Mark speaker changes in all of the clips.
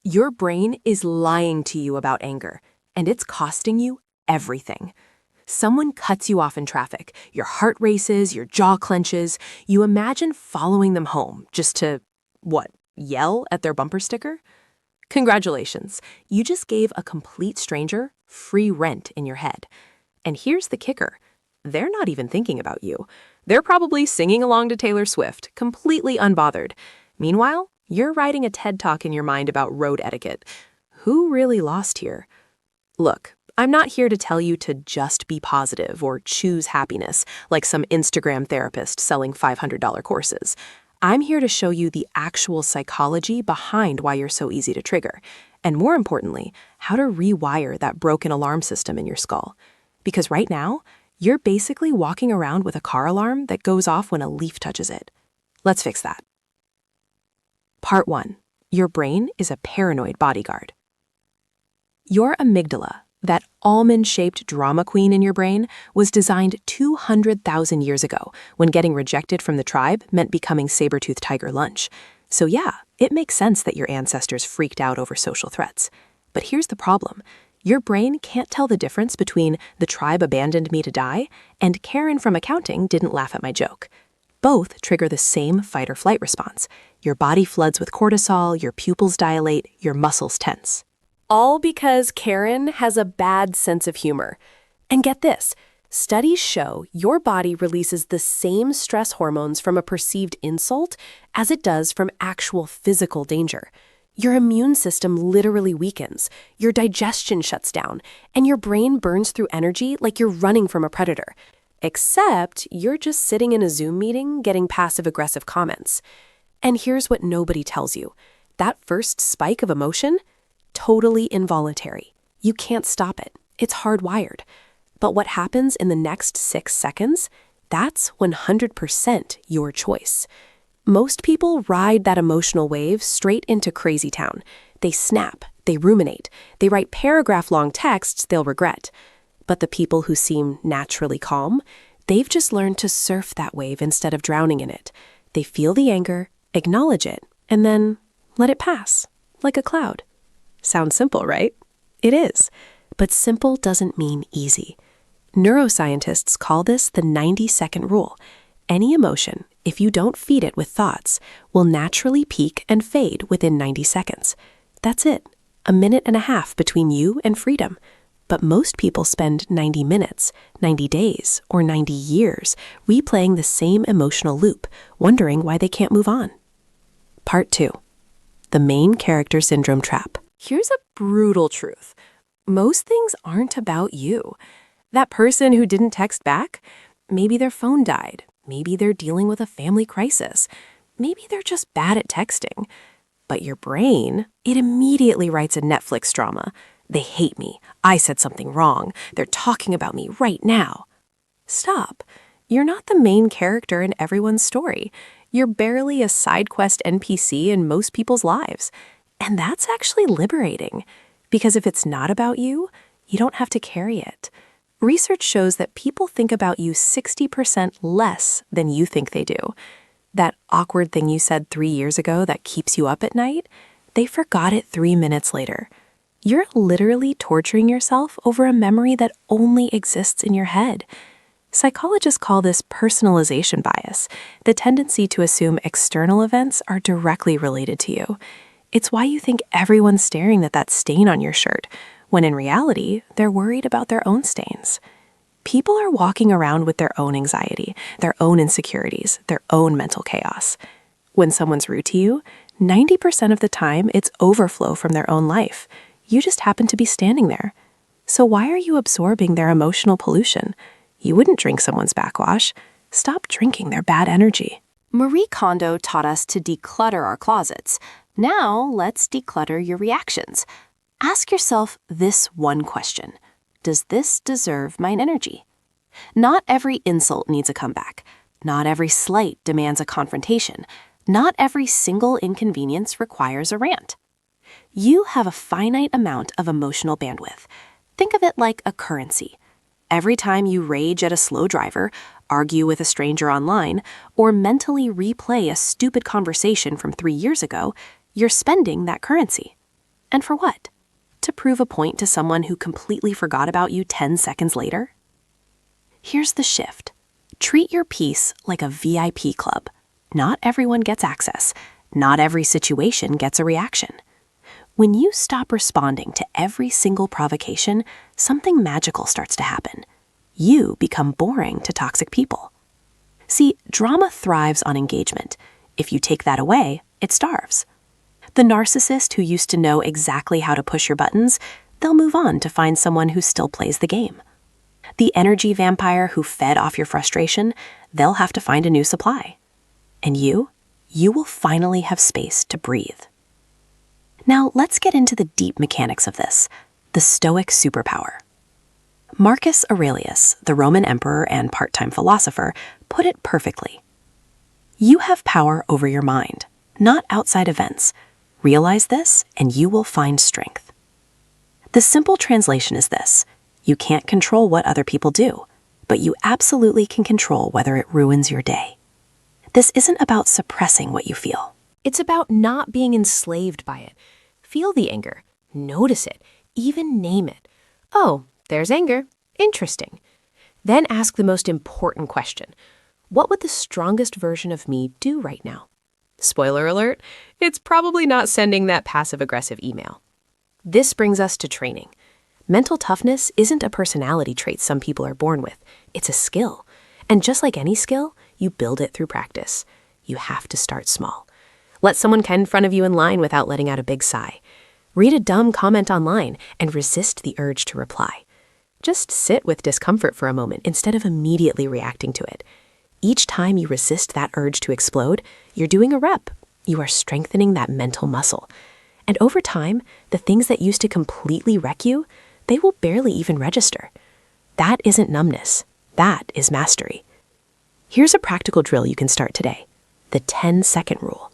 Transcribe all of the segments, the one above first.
Speaker 1: Your brain is lying to you about anger, and it's costing you everything. Someone cuts you off in traffic, your heart races, your jaw clenches, you imagine following them home just to, yell at their bumper sticker? Congratulations, you just gave a complete stranger free rent in your head. And here's the kicker. They're not even thinking about you. They're probably singing along to Taylor Swift, completely unbothered. Meanwhile, you're writing a TED Talk in your mind about road etiquette. Who really lost here? Look, I'm not here to tell you to just be positive or choose happiness like some Instagram therapist selling $500 courses. I'm here to show you the actual psychology behind why you're so easy to trigger, and more importantly, how to rewire that broken alarm system in your skull. Because right now, you're basically walking around with a car alarm that goes off when a leaf touches it. Let's fix that. Part 1. Your brain is a paranoid bodyguard. Your amygdala, that almond-shaped drama queen in your brain, was designed 200,000 years ago when getting rejected from the tribe meant becoming saber-toothed tiger lunch. So yeah, it makes sense that your ancestors freaked out over social threats. But here's the problem. Your brain can't tell the difference between the tribe abandoned me to die and Karen from accounting didn't laugh at my joke. Both trigger the same fight or flight response. Your body floods with cortisol, your pupils dilate, your muscles tense. All because Karen has a bad sense of humor. And get this, studies show your body releases the same stress hormones from a perceived insult as it does from actual physical danger. Your immune system literally weakens, your digestion shuts down, and your brain burns through energy like you're running from a predator. Except you're just sitting in a Zoom meeting getting passive-aggressive comments. And here's what nobody tells you. That first spike of emotion? Totally involuntary. You can't stop it. It's hardwired. But what happens in the next 6 seconds? That's 100% your choice. Most people ride that emotional wave straight into crazy town. They snap, they ruminate, they write paragraph-long texts they'll regret. But the people who seem naturally calm, they've just learned to surf that wave instead of drowning in it. They feel the anger, acknowledge it, and then let it pass, like a cloud. Sounds simple, right? It is. But simple doesn't mean easy. Neuroscientists call this the 90-second rule. Any emotion, if you don't feed it with thoughts, will naturally peak and fade within 90 seconds. That's it. A minute and a half between you and freedom. But most people spend 90 minutes, 90 days, or 90 years replaying the same emotional loop, wondering why they can't move on. Part 2. The main character syndrome trap. Here's a brutal truth. Most things aren't about you. That person who didn't text back, maybe their phone died. Maybe they're dealing with a family crisis. Maybe they're just bad at texting. But your brain, it immediately writes a Netflix drama. They hate me. I said something wrong. They're talking about me right now. Stop. You're not the main character in everyone's story. You're barely a side quest NPC in most people's lives. And that's actually liberating. Because if it's not about you, you don't have to carry it. Research shows that people think about you 60% less than you think they do. That awkward thing you said 3 years ago that keeps you up at night, they forgot it 3 minutes later. You're literally torturing yourself over a memory that only exists in your head. Psychologists call this personalization bias, the tendency to assume external events are directly related to you. It's why you think everyone's staring at that stain on your shirt, when in reality, they're worried about their own stains. People are walking around with their own anxiety, their own insecurities, their own mental chaos. When someone's rude to you, 90% of the time it's overflow from their own life. You just happen to be standing there. So why are you absorbing their emotional pollution? You wouldn't drink someone's backwash. Stop drinking their bad energy. Marie Kondo taught us to declutter our closets. Now let's declutter your reactions. Ask yourself this one question. Does this deserve my energy? Not every insult needs a comeback. Not every slight demands a confrontation. Not every single inconvenience requires a rant. You have a finite amount of emotional bandwidth. Think of it like a currency. Every time you rage at a slow driver, argue with a stranger online, or mentally replay a stupid conversation from 3 years ago, you're spending that currency. And for what? To prove a point to someone who completely forgot about you 10 seconds later? Here's the shift. Treat your peace like a VIP club. Not everyone gets access. Not every situation gets a reaction. When you stop responding to every single provocation, something magical starts to happen. You become boring to toxic people. See, drama thrives on engagement. If you take that away, it starves. The narcissist who used to know exactly how to push your buttons, they'll move on to find someone who still plays the game. The energy vampire who fed off your frustration, they'll have to find a new supply. And you will finally have space to breathe. Now, let's get into the deep mechanics of this, the Stoic superpower. Marcus Aurelius, the Roman emperor and part-time philosopher, put it perfectly. You have power over your mind, not outside events. Realize this, and you will find strength. The simple translation is this: you can't control what other people do, but you absolutely can control whether it ruins your day. This isn't about suppressing what you feel. It's about not being enslaved by it. Feel the anger, notice it, even name it. Oh, there's anger. Interesting. Then ask the most important question. What would the strongest version of me do right now? Spoiler alert, it's probably not sending that passive-aggressive email. This brings us to training. Mental toughness isn't a personality trait some people are born with. It's a skill. And just like any skill, you build it through practice. You have to start small. Let someone get in front of you in line without letting out a big sigh. Read a dumb comment online and resist the urge to reply. Just sit with discomfort for a moment instead of immediately reacting to it. Each time you resist that urge to explode, you're doing a rep. You are strengthening that mental muscle. And over time, the things that used to completely wreck you, they will barely even register. That isn't numbness. That is mastery. Here's a practical drill you can start today. The 10-second rule.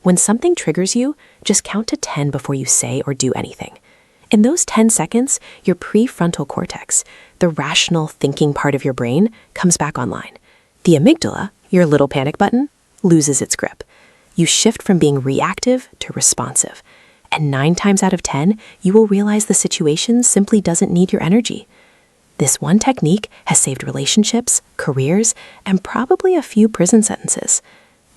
Speaker 1: When something triggers you, just count to 10 before you say or do anything. In those 10 seconds, your prefrontal cortex, the rational thinking part of your brain, comes back online. The amygdala, your little panic button, loses its grip. You shift from being reactive to responsive. And 9 times out of 10, you will realize the situation simply doesn't need your energy. This one technique has saved relationships, careers, and probably a few prison sentences.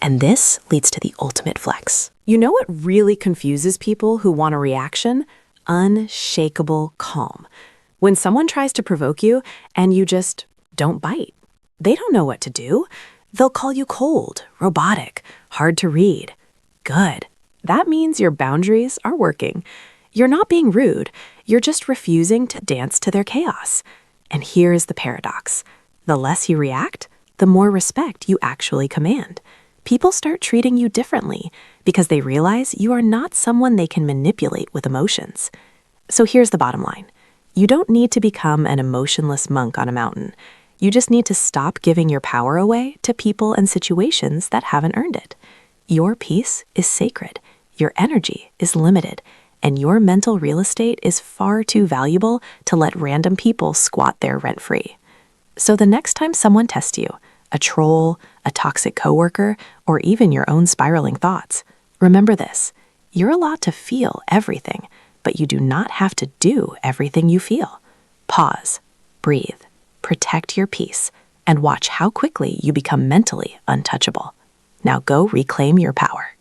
Speaker 1: And this leads to the ultimate flex. You know what really confuses people who want a reaction? Unshakable calm. When someone tries to provoke you and you just don't bite. They don't know what to do. They'll call you cold, robotic, hard to read. Good. That means your boundaries are working. You're not being rude. You're just refusing to dance to their chaos. And here is the paradox. The less you react, the more respect you actually command. People start treating you differently because they realize you are not someone they can manipulate with emotions. So here's the bottom line. You don't need to become an emotionless monk on a mountain. You just need to stop giving your power away to people and situations that haven't earned it. Your peace is sacred, your energy is limited, and your mental real estate is far too valuable to let random people squat there rent-free. So the next time someone tests you, a troll, a toxic coworker, or even your own spiraling thoughts, remember this: you're allowed to feel everything, but you do not have to do everything you feel. Pause, breathe, protect your peace, and watch how quickly you become mentally untouchable. Now go reclaim your power.